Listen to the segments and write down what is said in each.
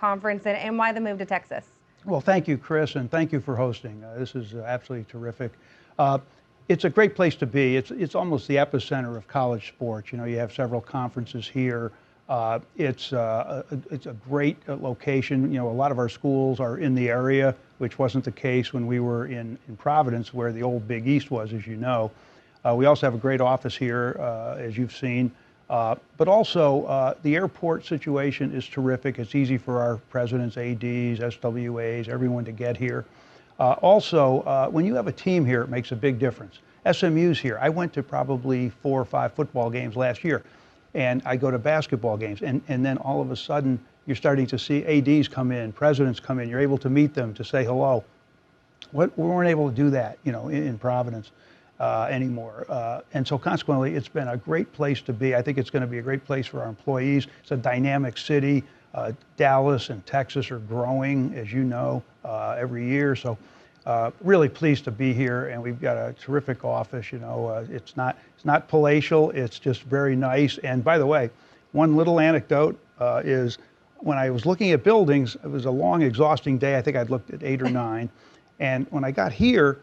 conference and why the move to Texas. Well, thank you, Chris, and thank you for hosting. This is absolutely terrific. It's a great place to be. It's almost the epicenter of college sports. You know, you have several conferences here. It's a great location. You know, a lot of our schools are in the area, which wasn't the case when we were in Providence, where the old Big East was, as you know. We also have a great office here, as you've seen. But also, the airport situation is terrific. It's easy for our presidents, ADs, SWAs, everyone to get here. Also, when you have a team here, it makes a big difference. SMU's here. I went to probably 4 or 5 football games last year, and I go to basketball games. And then all of a sudden, you're starting to see ADs come in, presidents come in. You're able to meet them, to say hello. We weren't able to do that, you know, in Providence anymore. And so consequently, it's been a great place to be. I think it's going to be a great place for our employees. It's a dynamic city. Dallas and Texas are growing, as you know, every year. So really pleased to be here, and we've got a terrific office. You know, it's not palatial. It's just very nice. And by the way, one little anecdote is when I was looking at buildings, it was a long, exhausting day. I think I'd looked at 8 or 9. And when I got here,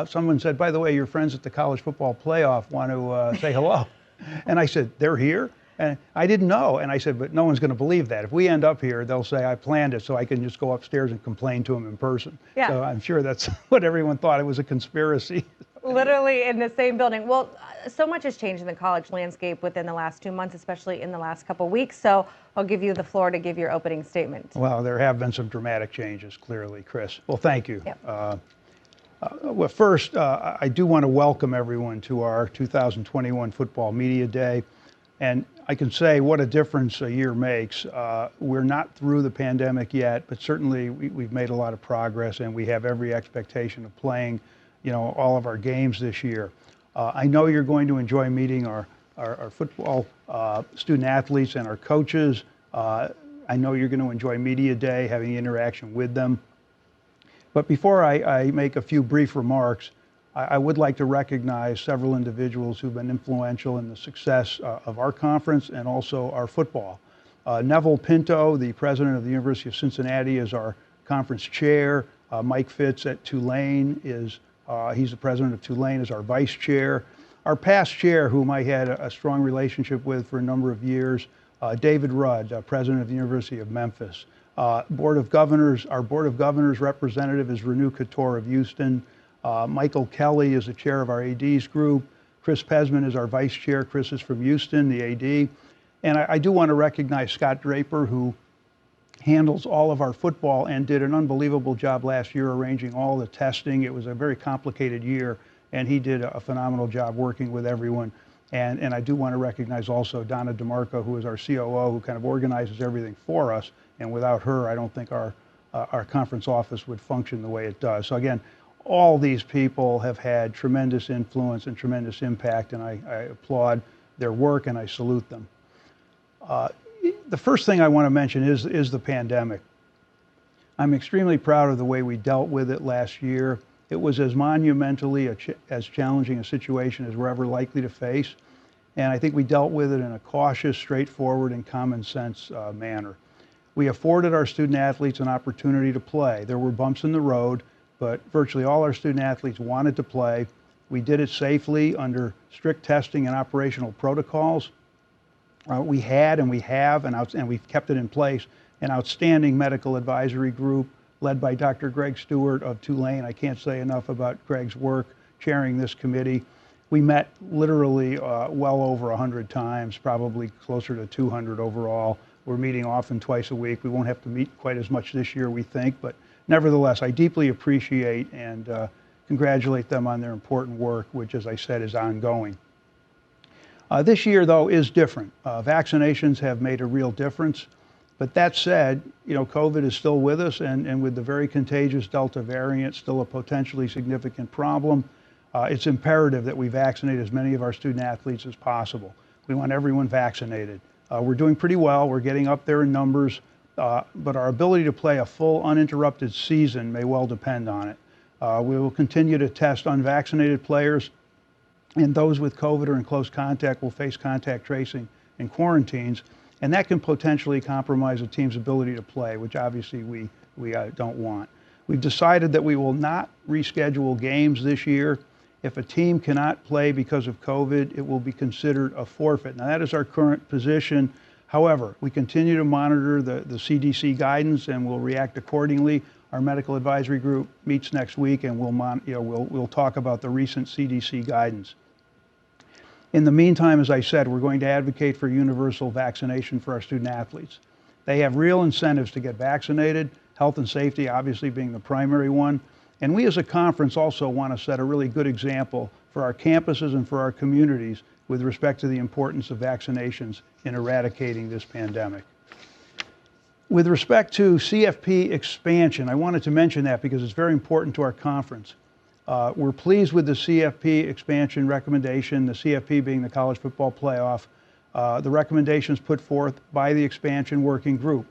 someone said, by the way, your friends at the college football playoff want to say hello. And I said, they're here? And I didn't know. And I said, but no one's going to believe that. If we end up here, they'll say I planned it so I can just go upstairs and complain to them in person. Yeah. So I'm sure that's what everyone thought. It was a conspiracy. Literally in the same building. Well, so much has changed in the college landscape within the last 2 months, especially in the last couple of weeks. So I'll give you the floor to give your opening statement. Well, there have been some dramatic changes, clearly, Chris. Well, thank you. Yep. Well, first, I do want to welcome everyone to our 2021 Football Media Day. And I can say what a difference a year makes. We're not through the pandemic yet, but certainly we've made a lot of progress, and we have every expectation of playing, you know, all of our games this year. I know you're going to enjoy meeting our football student athletes and our coaches. I know you're going to enjoy Media Day, having interaction with them. But before I make a few brief remarks, I would like to recognize several individuals who've been influential in the success of our conference and also our football. Neville Pinto, the president of the University of Cincinnati, is our conference chair. Mike Fitz at Tulane he's the president of Tulane, is our vice chair. Our past chair, whom I had a strong relationship with for a number of years, David Rudd, president of the University of Memphis. Our Board of Governors representative is Renu Couture of Houston. Michael Kelly is the chair of our ADs group. Chris Pesman is our vice chair. Chris is from Houston, the AD. And I do want to recognize Scott Draper, who handles all of our football and did an unbelievable job last year arranging all the testing. It was a very complicated year, and he did a phenomenal job working with everyone. And I do want to recognize also Donna DeMarco, who is our COO, who kind of organizes everything for us. And without her, I don't think our conference office would function the way it does. So again, all these people have had tremendous influence and tremendous impact, and I applaud their work and I salute them. The first thing I want to mention is the pandemic. I'm extremely proud of the way we dealt with it last year. It was as monumentally as challenging a situation as we're ever likely to face, and I think we dealt with it in a cautious, straightforward, and common sense manner. We afforded our student athletes an opportunity to play. There were bumps in the road, but virtually all our student athletes wanted to play. We did it safely under strict testing and operational protocols. We had and we have, and we've kept it in place, an outstanding medical advisory group led by Dr. Greg Stewart of Tulane. I can't say enough about Greg's work chairing this committee. We met literally well over 100 times, probably closer to 200 overall. We're meeting often twice a week. We won't have to meet quite as much this year, we think, but nevertheless, I deeply appreciate and congratulate them on their important work, which, as I said, is ongoing. This year, though, is different. Vaccinations have made a real difference. But that said, you know, COVID is still with us, and with the very contagious Delta variant still a potentially significant problem, it's imperative that we vaccinate as many of our student athletes as possible. We want everyone vaccinated. We're doing pretty well. We're getting up there in numbers, but our ability to play a full, uninterrupted season may well depend on it. We will continue to test unvaccinated players, and those with COVID or in close contact will face contact tracing and quarantines. And that can potentially compromise a team's ability to play, which obviously we don't want. We've decided that we will not reschedule games this year. If a team cannot play because of COVID, it will be considered a forfeit. Now, that is our current position. However, we continue to monitor the CDC guidance and we'll react accordingly. Our medical advisory group meets next week, and we'll talk about the recent CDC guidance. In the meantime, as I said, we're going to advocate for universal vaccination for our student athletes. They have real incentives to get vaccinated, health and safety obviously being the primary one. And we as a conference also want to set a really good example for our campuses and for our communities with respect to the importance of vaccinations in eradicating this pandemic. With respect to CFP expansion, I wanted to mention that because it's very important to our conference. We're pleased with the CFP expansion recommendation, the CFP being the College Football Playoff, the recommendations put forth by the expansion working group.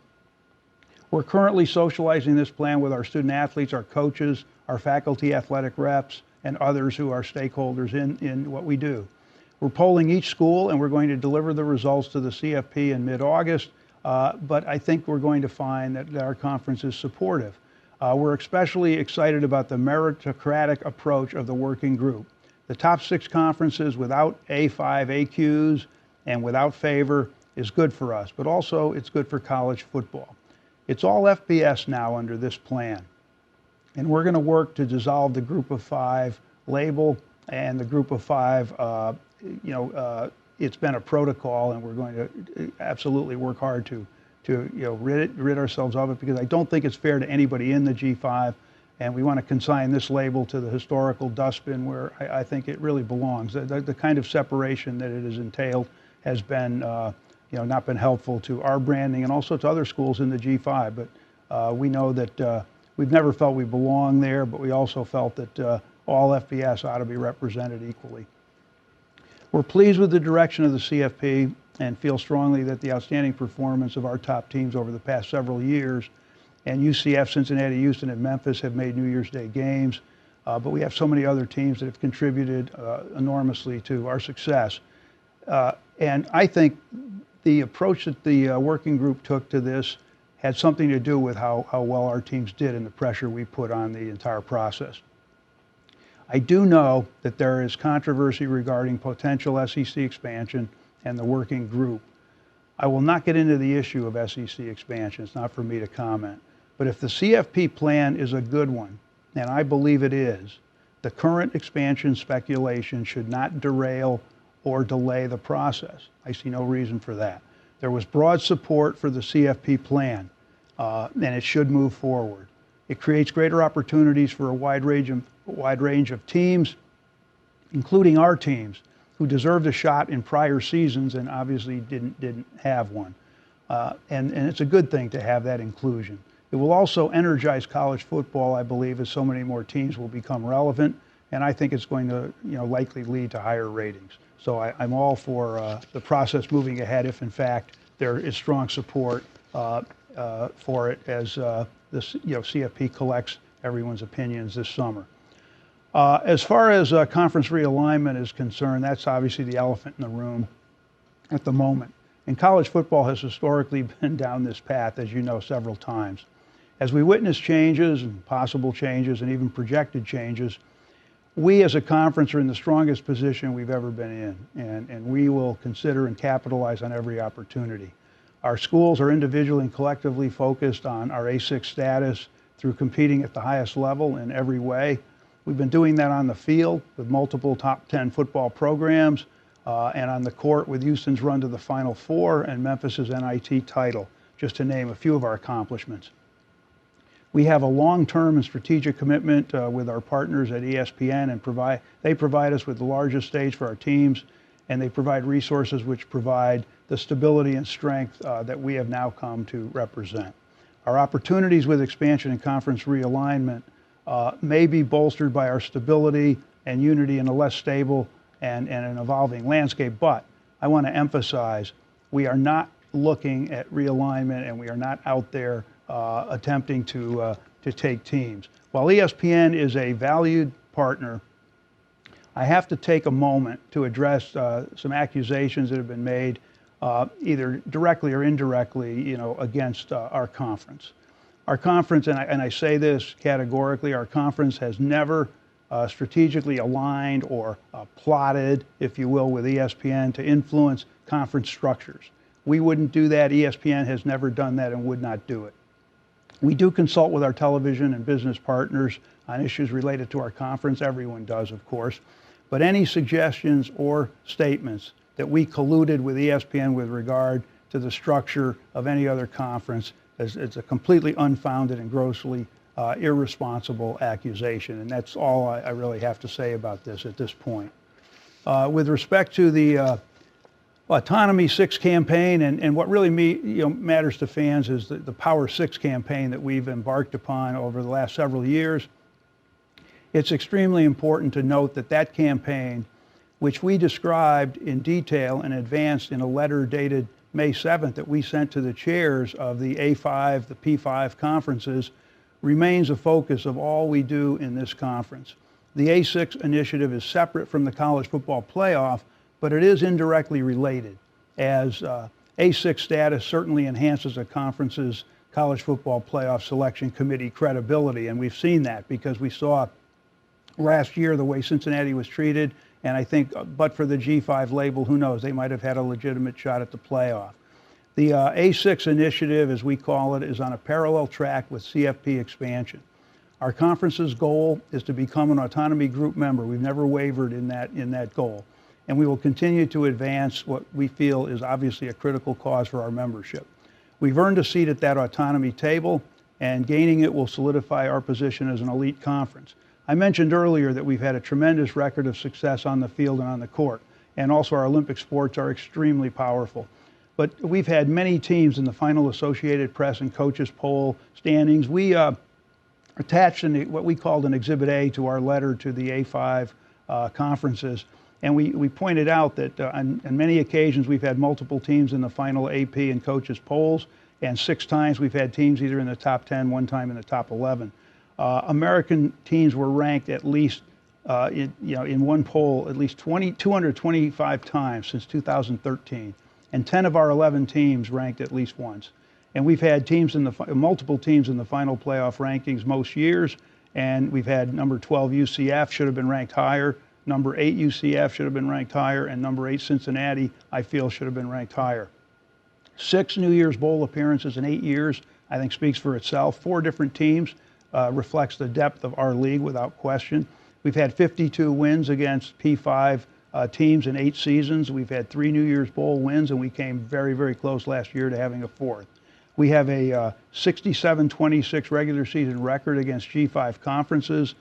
We're currently socializing this plan with our student athletes, our coaches, our faculty athletic reps, and others who are stakeholders in what we do. We're polling each school, and we're going to deliver the results to the CFP in mid-August, but I think we're going to find that our conference is supportive. We're especially excited about the meritocratic approach of the working group. The top 6 conferences without A5 AQs and without favor is good for us, but also it's good for college football. It's all FBS now under this plan. And we're going to work to dissolve the group of 5 label and the group of 5, it's been a protocol, and we're going to absolutely work hard to rid ourselves of it, because I don't think it's fair to anybody in the G5, and we want to consign this label to the historical dustbin where I think it really belongs. The kind of separation that it has entailed has been not been helpful to our branding and also to other schools in the G5. But we know that we've never felt we belong there, but we also felt that all FBS ought to be represented equally. We're pleased with the direction of the CFP and feel strongly that the outstanding performance of our top teams over the past several years, and UCF, Cincinnati, Houston, and Memphis have made New Year's Day games, but we have so many other teams that have contributed enormously to our success. And I think the approach that the working group took to this had something to do with how well our teams did and the pressure we put on the entire process. I do know that there is controversy regarding potential SEC expansion and the working group. I will not get into the issue of SEC expansion. It's not for me to comment. But if the CFP plan is a good one, and I believe it is, the current expansion speculation should not derail or delay the process. I see no reason for that. There was broad support for the CFP plan, and it should move forward. It creates greater opportunities for a wide range of teams, including our teams, who deserved a shot in prior seasons and obviously didn't have one. And it's a good thing to have that inclusion. It will also energize college football, I believe, as so many more teams will become relevant, and I think it's going to likely lead to higher ratings. So I'm all for the process moving ahead if, in fact, there is strong support for it as the CFP collects everyone's opinions this summer. As far as conference realignment is concerned, that's obviously the elephant in the room at the moment. And college football has historically been down this path, as you know, several times. As we witness changes and possible changes and even projected changes, we as a conference are in the strongest position we've ever been in, and we will consider and capitalize on every opportunity. Our schools are individually and collectively focused on our A6 status through competing at the highest level in every way. We've been doing that on the field with multiple top 10 football programs and on the court with Houston's run to the Final Four and Memphis's NIT title, just to name a few of our accomplishments. We have a long-term and strategic commitment with our partners at ESPN, and they provide us with the largest stage for our teams, and they provide resources which provide the stability and strength that we have now come to represent. Our opportunities with expansion and conference realignment may be bolstered by our stability and unity in a less stable and an evolving landscape, but I want to emphasize we are not looking at realignment and we are not out there attempting to take teams. While ESPN is a valued partner, I have to take a moment to address some accusations that have been made either directly or indirectly, against our conference. Our conference, and I say this categorically, our conference has never strategically aligned or plotted, if you will, with ESPN to influence conference structures. We wouldn't do that. ESPN has never done that and would not do it. We do consult with our television and business partners on issues related to our conference. Everyone does, of course. But any suggestions or statements that we colluded with ESPN with regard to the structure of any other conference is a completely unfounded and grossly irresponsible accusation. And that's all I really have to say about this at this point. With respect to the Autonomy 6 campaign, and what really matters to fans is the Power 6 campaign that we've embarked upon over the last several years. It's extremely important to note that campaign, which we described in detail and advanced in a letter dated May 7th that we sent to the chairs of the A5, the P5 conferences, remains a focus of all we do in this conference. The A6 initiative is separate from the college football playoff, but it is indirectly related, as A6 status certainly enhances a conference's college football playoff selection committee credibility, and we've seen that because we saw last year the way Cincinnati was treated, and I think but for the G5 label, who knows, they might have had a legitimate shot at the playoff. The A6 initiative, as we call it, is on a parallel track with CFP Expansion. Our conference's goal is to become an autonomy group member. We've never wavered in that goal. And we will continue to advance what we feel is obviously a critical cause for our membership. We've earned a seat at that autonomy table, and gaining it will solidify our position as an elite conference. I mentioned earlier that we've had a tremendous record of success on the field and on the court, and also our Olympic sports are extremely powerful. But we've had many teams in the final Associated Press and coaches poll standings. We attached what we called an Exhibit A to our letter to the A5 conferences. And we pointed out that on many occasions we've had multiple teams in the final AP and coaches polls, and 6 times we've had teams either in the top 10, one time in the top 11. American teams were ranked at least, in one poll, at least 225 times since 2013. And 10 of our 11 teams ranked at least once. And we've had teams multiple teams in the final playoff rankings most years, and we've had number 12 UCF should have been ranked higher. Number 8 UCF should have been ranked higher, and number 8 Cincinnati, I feel, should have been ranked higher. 6 New Year's Bowl appearances in 8 years, I think speaks for itself. 4 different teams reflects the depth of our league without question. We've had 52 wins against P5 teams in 8 seasons. We've had 3 New Year's Bowl wins, and we came very, very close last year to having a 4th. We have a 67-26 regular season record against G5 conferences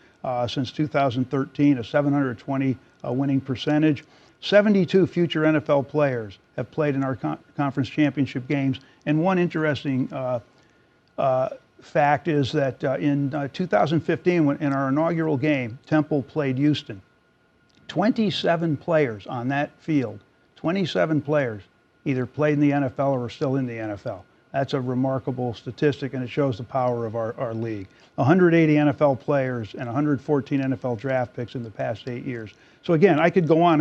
since 2013, a 720 winning percentage. 72 future NFL players have played in our conference championship games. And one interesting fact is that in 2015, in our inaugural game, Temple played Houston. 27 players on that field, 27 players either played in the NFL or are still in the NFL. That's a remarkable statistic, and it shows the power of our league. 180 NFL players and 114 NFL draft picks in the past 8 years. So again, I could go on,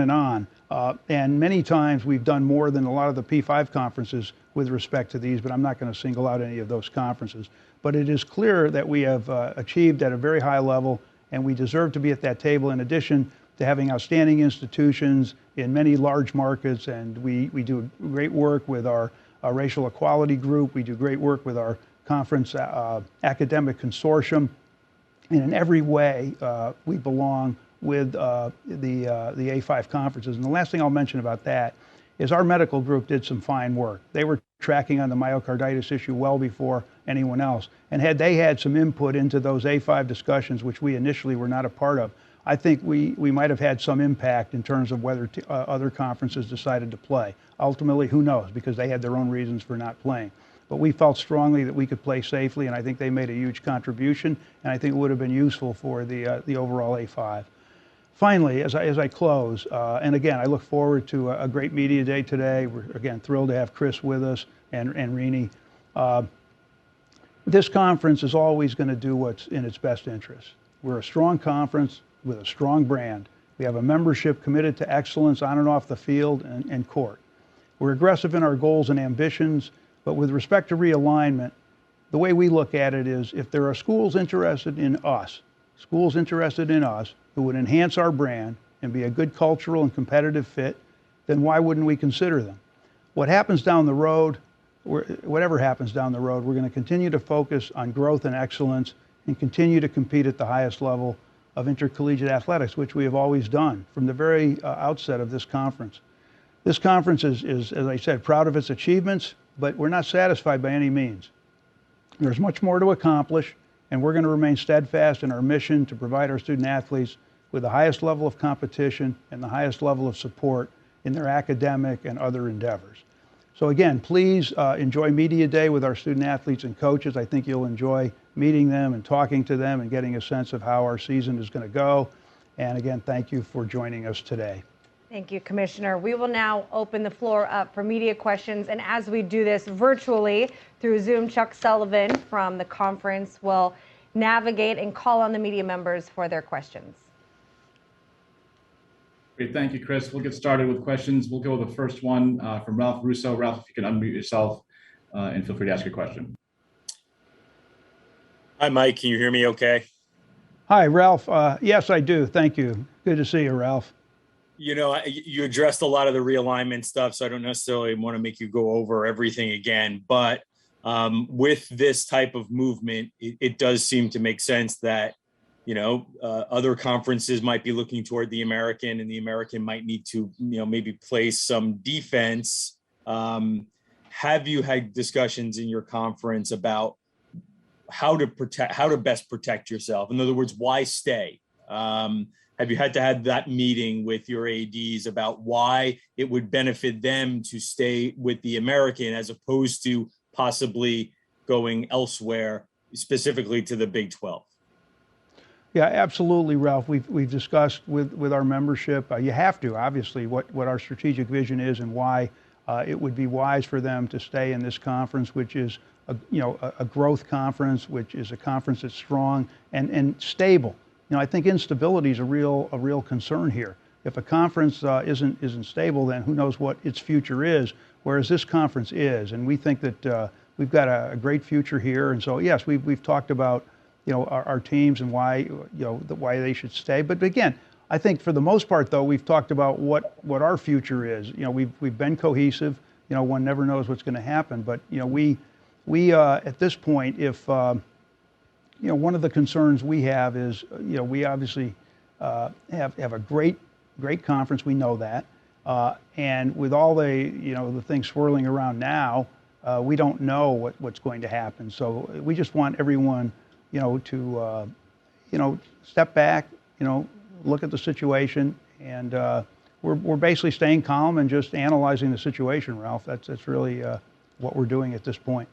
and many times we've done more than a lot of the P5 conferences with respect to these, but I'm not going to single out any of those conferences. But it is clear that we have achieved at a very high level, and we deserve to be at that table in addition to having outstanding institutions in many large markets, and we do great work with our racial equality group. We do great work with our conference academic consortium, and in every way we belong with the A5 conferences. And the last thing I'll mention about that is our medical group did some fine work. They were tracking on the myocarditis issue well before anyone else, and had they had some input into those A5 discussions, which we initially were not a part of, I think we might have had some impact in terms of whether other conferences decided to play. Ultimately, who knows, because they had their own reasons for not playing. But we felt strongly that we could play safely, and I think they made a huge contribution, and I think it would have been useful for the overall A5. Finally, as I close, and again, I look forward to a great media day today. We're, again, thrilled to have Chris with us and Rini. This conference is always going to do what's in its best interest. We're a strong conference with a strong brand. We have a membership committed to excellence on and off the field and court. We're aggressive in our goals and ambitions, but with respect to realignment, the way we look at it is if there are schools interested in us who would enhance our brand and be a good cultural and competitive fit, then why wouldn't we consider them? What happens down the road, whatever happens down the road, we're going to continue to focus on growth and excellence and continue to compete at the highest level of intercollegiate athletics, which we have always done from the very outset of this conference. This conference is, as I said, proud of its achievements, but we're not satisfied by any means. There's much more to accomplish, and we're going to remain steadfast in our mission to provide our student athletes with the highest level of competition and the highest level of support in their academic and other endeavors. So again, please enjoy Media Day with our student athletes and coaches. I think you'll enjoy meeting them and talking to them and getting a sense of how our season is going to go. And again, thank you for joining us today. Thank you, Commissioner. We will now open the floor up for media questions. And as we do this virtually through Zoom, Chuck Sullivan from the conference will navigate and call on the media members for their questions. Great, thank you, Chris. We'll get started with questions. We'll go with the first one from Ralph Russo. Ralph, if you can unmute yourself and feel free to ask your question. Hi, Mike. Can you hear me okay? Hi, Ralph. Yes, I do. Thank you. Good to see you, Ralph. You know, you addressed a lot of the realignment stuff, so I don't necessarily want to make you go over everything again. But with this type of movement, it does seem to make sense that, you know, other conferences might be looking toward the American, and the American might need to, you know, maybe play some defense. Have you had discussions in your conference about how to best protect yourself? In other words, why stay? Have you had to have that meeting with your ADs about why it would benefit them to stay with the American as opposed to possibly going elsewhere, specifically to the Big 12? Yeah, absolutely, Ralph. We've discussed with our membership. You have to, obviously, what our strategic vision is and why it would be wise for them to stay in this conference, which is a growth conference, which is a conference that's strong and stable. You know, I think instability is a real concern here. If a conference isn't stable, then who knows what its future is, whereas this conference is. And we think that we've got a great future here. And so, yes, we've talked about, you know, our teams and why, you know, why they should stay. But again, I think for the most part, though, we've talked about what our future is. You know, we've been cohesive. You know, one never knows what's going to happen. But, you know, we at this point, if you know, one of the concerns we have is, you know, we obviously have a great conference. We know that, and with all the, you know, the things swirling around now, we don't know what's going to happen. So we just want everyone, you know, to you know, step back, you know, look at the situation, and we're basically staying calm and just analyzing the situation, Ralph. That's really what we're doing at this point.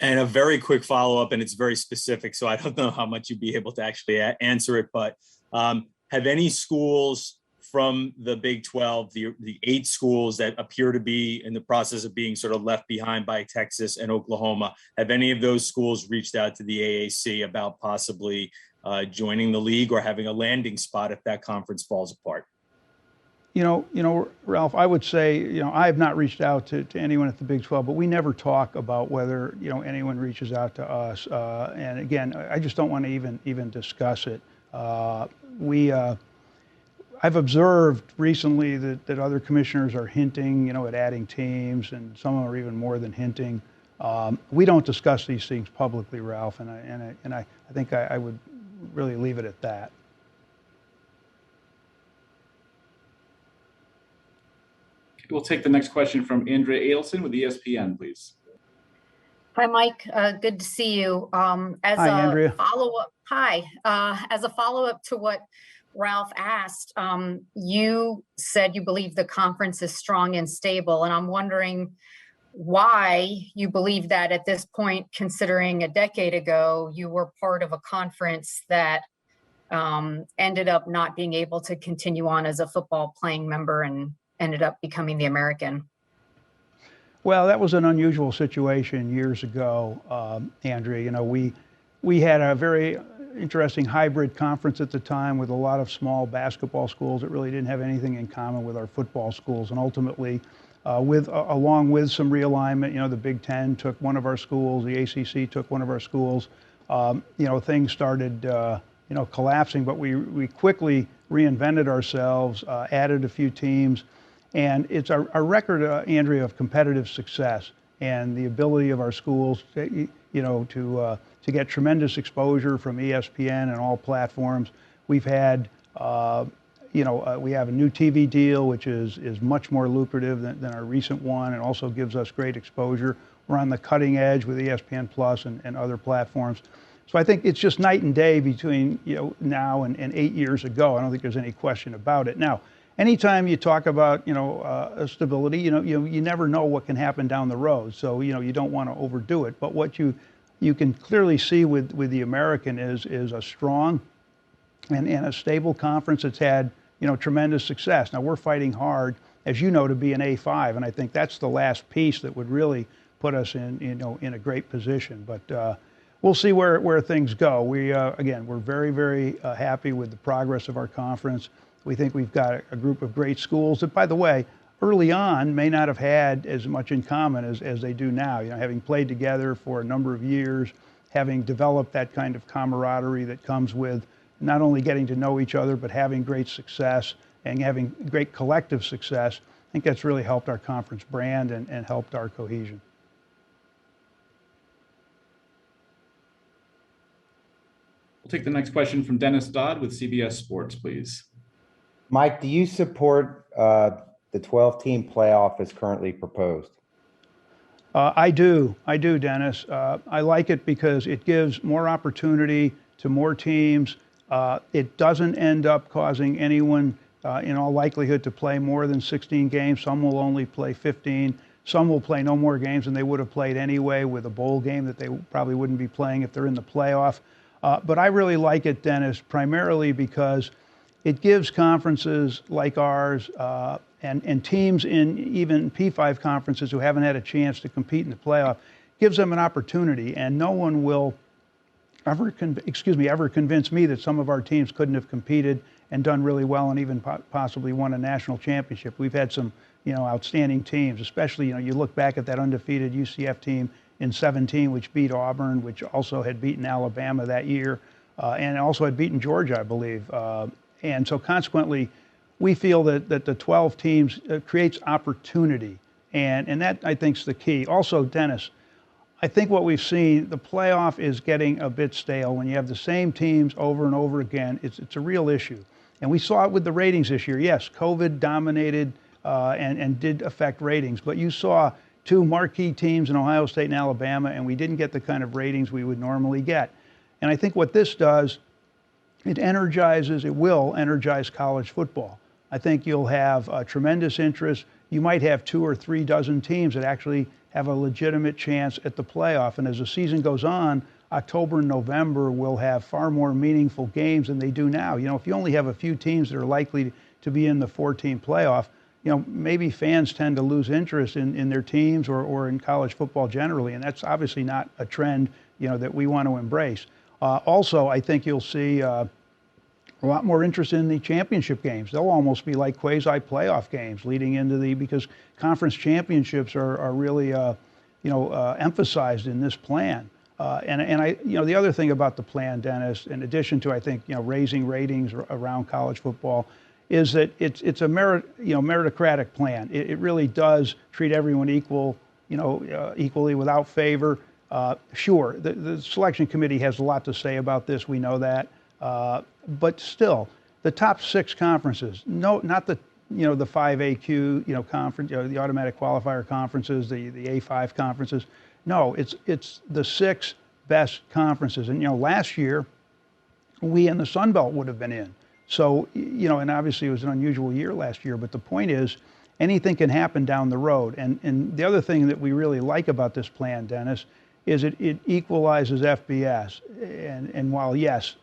And a very quick follow-up, and it's very specific, so I don't know how much you'd be able to actually answer it, but have any schools from the Big 12, the 8 schools that appear to be in the process of being sort of left behind by Texas and Oklahoma, have any of those schools reached out to the AAC about possibly joining the league or having a landing spot if that conference falls apart? You know, Ralph, I would say, you know, I have not reached out to anyone at the Big 12, but we never talk about whether, you know, anyone reaches out to us. And again, I just don't want to even discuss it. I've observed recently that other commissioners are hinting, you know, at adding teams, and some are even more than hinting. We don't discuss these things publicly, Ralph, and I think I would really leave it at that. We'll take the next question from Andrea Adelson with ESPN, please. Hi, Mike. Good to see you. Hi, Andrea. As a follow-up to what Ralph asked, you said you believe the conference is strong and stable, and I'm wondering why you believe that at this point, considering a decade ago you were part of a conference that ended up not being able to continue on as a football playing member and ended up becoming the American. Well, that was an unusual situation years ago, Andrea. You know, we had a very interesting hybrid conference at the time with a lot of small basketball schools that really didn't have anything in common with our football schools. And ultimately, along with some realignment. The Big Ten took one of our schools, the ACC took one of our schools. Things started collapsing, but we quickly reinvented ourselves, added a few teams, and it's our record, Andrea, of competitive success and the ability of our schools to get tremendous exposure from ESPN and all platforms. We've had we have a new TV deal, which is much more lucrative than our recent one, and also gives us great exposure. We're on the cutting edge with ESPN Plus and other platforms. So I think it's just night and day between now and 8 years ago. I don't think there's any question about it. Now, anytime you talk about stability, you never know what can happen down the road. So you don't want to overdo it. But what you can clearly see with the American is a strong and a stable conference that's had tremendous success. Now we're fighting hard, as you know, to be an A5, and I think that's the last piece that would really put us in a great position. But we'll see where things go. We're very, very happy with the progress of our conference. We think we've got a group of great schools that, by the way, early on may not have had as much in common as they do now. Having played together for a number of years, having developed that kind of camaraderie that comes with not only getting to know each other, but having great success and having great collective success. I think that's really helped our conference brand and helped our cohesion. We'll take the next question from Dennis Dodd with CBS Sports, please. Mike, do you support the 12-team playoff as currently proposed? I do, Dennis. I like it because it gives more opportunity to more teams. It doesn't end up causing anyone, in all likelihood, to play more than 16 games. Some will only play 15. Some will play no more games than they would have played anyway with a bowl game that they probably wouldn't be playing if they're in the playoff. But I really like it, Dennis, primarily because it gives conferences like ours and teams in even P5 conferences who haven't had a chance to compete in the playoff, gives them an opportunity, and no one will ever convince me that some of our teams couldn't have competed and done really well and even possibly won a national championship. We've had some, outstanding teams, especially, you look back at that undefeated UCF team in 17, which beat Auburn, which also had beaten Alabama that year, and also had beaten Georgia, I believe. And so consequently, we feel that the 12 teams creates opportunity, and that, I think, is the key. Also, Dennis, I think what we've seen, the playoff is getting a bit stale. When you have the same teams over and over again, it's a real issue. And we saw it with the ratings this year. Yes, COVID dominated and did affect ratings, but you saw two marquee teams in Ohio State and Alabama, and we didn't get the kind of ratings we would normally get. And I think what this does, it will energize college football. I think you'll have tremendous interest. You might have 2 or 3 dozen teams that actually have a legitimate chance at the playoff. And as the season goes on, October and November will have far more meaningful games than they do now. If you only have a few teams that are likely to be in the 4-team playoff, maybe fans tend to lose interest in their teams or in college football generally. And that's obviously not a trend, that we want to embrace. Also, I think you'll see a lot more interest in the championship games. They'll almost be like quasi-playoff games leading into because conference championships are really, emphasized in this plan. And I, the other thing about the plan, Dennis, in addition to, I think, raising ratings around college football, is that it's a meritocratic plan. It really does treat everyone equally without favor. Sure, the selection committee has a lot to say about this. We know that. But still, the top 6 conferences, not the 5AQ, conference, the automatic qualifier conferences, the A5 conferences. No, it's the 6 best conferences. And, last year, we in the Sun Belt would have been in. So, and obviously it was an unusual year last year, but the point is anything can happen down the road. And the other thing that we really like about this plan, Dennis, is it equalizes FBS. And while, yes,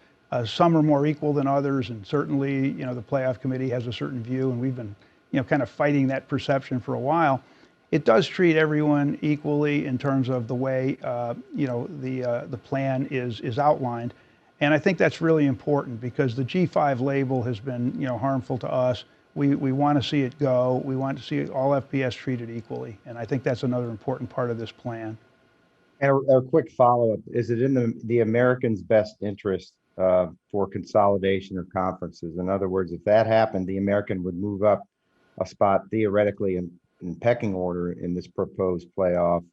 some are more equal than others, and certainly, the playoff committee has a certain view, and we've been, kind of fighting that perception for a while. It does treat everyone equally in terms of the way, the plan is outlined. And I think that's really important because the G5 label has been, harmful to us. we want to see it go. We want to see all FBS treated equally. And I think that's another important part of this plan. And a quick follow-up, is it in the Americans' best interest for consolidation of conferences? In other words, if that happened, the American would move up a spot theoretically in pecking order in this proposed playoff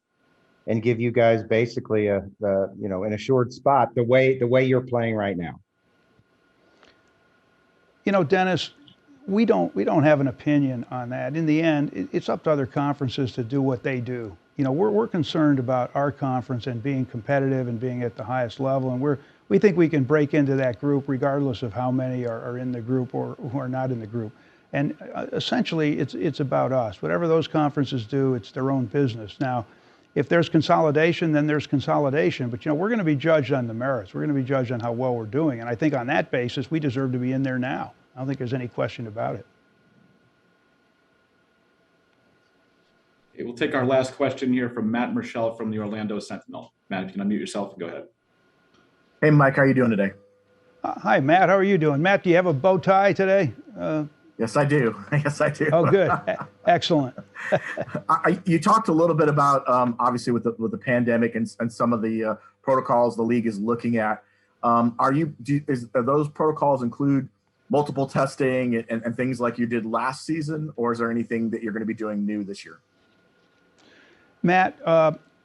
and give you guys basically in a short spot the way you're playing right now. Dennis, we don't have an opinion on that. In the end, it's up to other conferences to do what they do. We're concerned about our conference and being competitive and being at the highest level, and we think we can break into that group regardless of how many are in the group or who are not in the group. And essentially, it's about us. Whatever those conferences do, it's their own business. Now, if there's consolidation, then there's consolidation. But we're going to be judged on the merits. We're going to be judged on how well we're doing. And I think on that basis, we deserve to be in there now. I don't think there's any question about it. Okay, we'll take our last question here from Matt Murschel from the Orlando Sentinel. Matt, if you can unmute yourself and go ahead. Hey, Mike, how are you doing today? Hi, Matt. How are you doing? Matt, do you have a bow tie today? Yes, I do. Yes, I do. Oh, good. Excellent. You talked a little bit about, obviously, with the pandemic and some of the protocols the league is looking at. Are those protocols include multiple testing and things like you did last season, or is there anything that you're going to be doing new this year? Matt,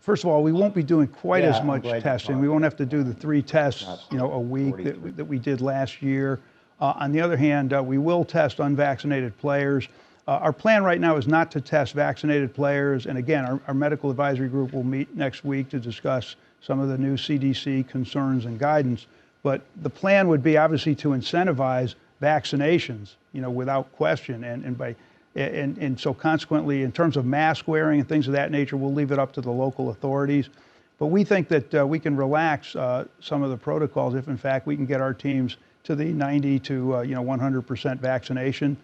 first of all, we won't be doing quite as much testing. We won't have to do the 3 tests, a week that we did last year. On the other hand, we will test unvaccinated players. Our plan right now is not to test vaccinated players. And again, our medical advisory group will meet next week to discuss some of the new CDC concerns and guidance. But the plan would be obviously to incentivize vaccinations, without question. And so consequently, in terms of mask wearing and things of that nature, we'll leave it up to the local authorities. But we think that we can relax some of the protocols if, in fact, we can get our teams to the 90 to 100% vaccination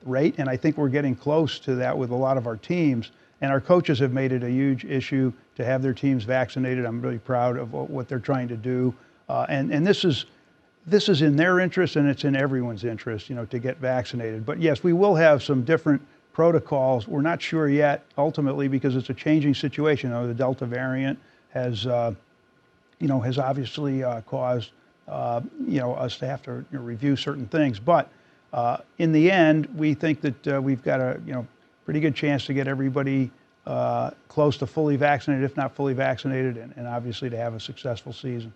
rate. And I think we're getting close to that with a lot of our teams. And our coaches have made it a huge issue to have their teams vaccinated. I'm really proud of what they're trying to do. And this is in their interest, and it's in everyone's interest, to get vaccinated. But yes, we will have some different protocols. We're not sure yet, ultimately, because it's a changing situation. The Delta variant has obviously caused us to have to review certain things. But in the end, we think that we've got a pretty good chance to get everybody close to fully vaccinated, if not fully vaccinated, and obviously to have a successful season.